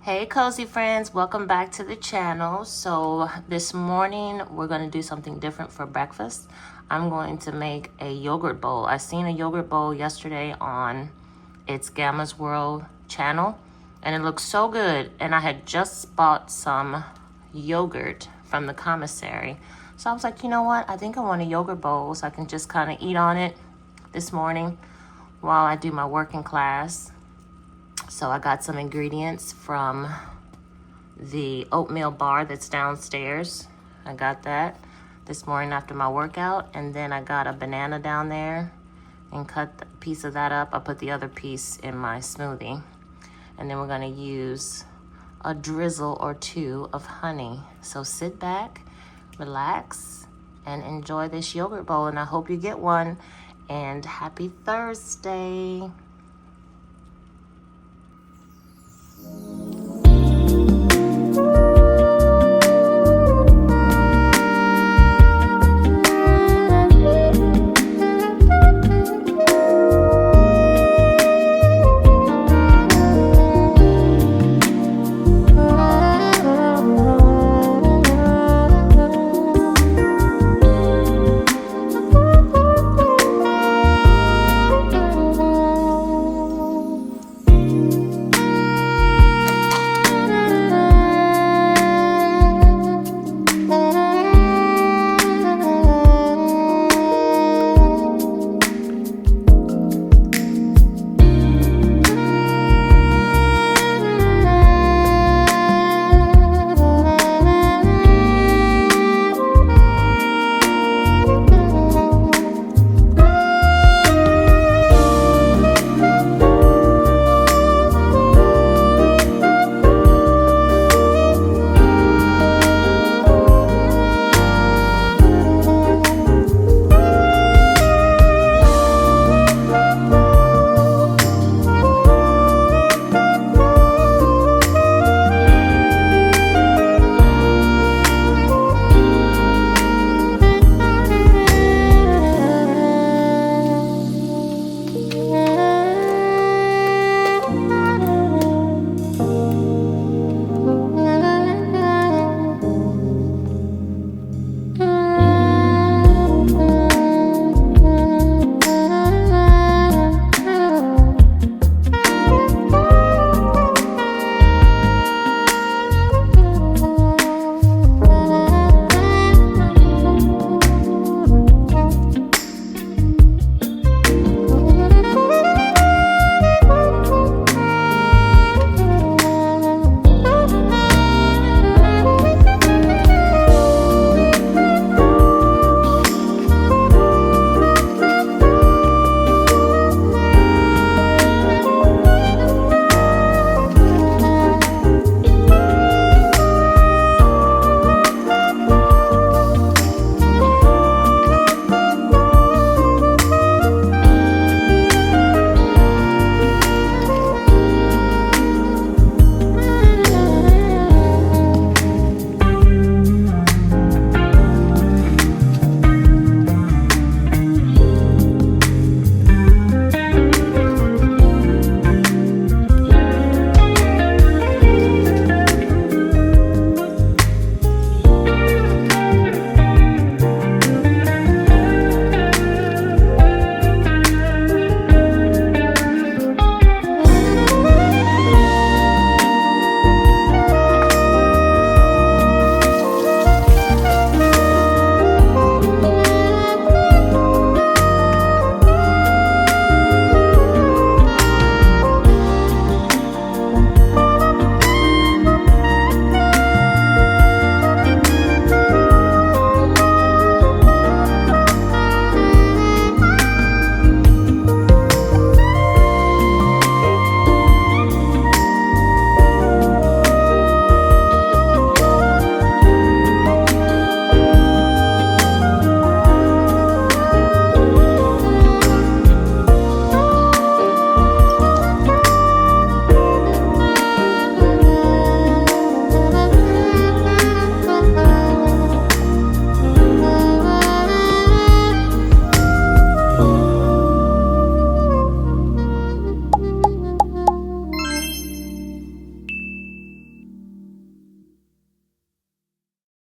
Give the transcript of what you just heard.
Hey cozy friends, welcome back to the channel. So this morning we're going to do something different for breakfast. I'm going to make a yogurt bowl. I seen a yogurt bowl yesterday on It's Gamma's World channel and it looks so good, and I had just bought some yogurt from the commissary. So I was like, you know what, I think I want a yogurt bowl so I can just kind of eat on it this morning while I do my working class. So I got some ingredients from the oatmeal bar that's downstairs. I got that this morning after my workout. And then I got a banana down there and cut a piece of that up. I put the other piece in my smoothie. And then we're gonna use a drizzle or two of honey. So sit back, relax, and enjoy this yogurt bowl. And I hope you get one. And happy Thursday.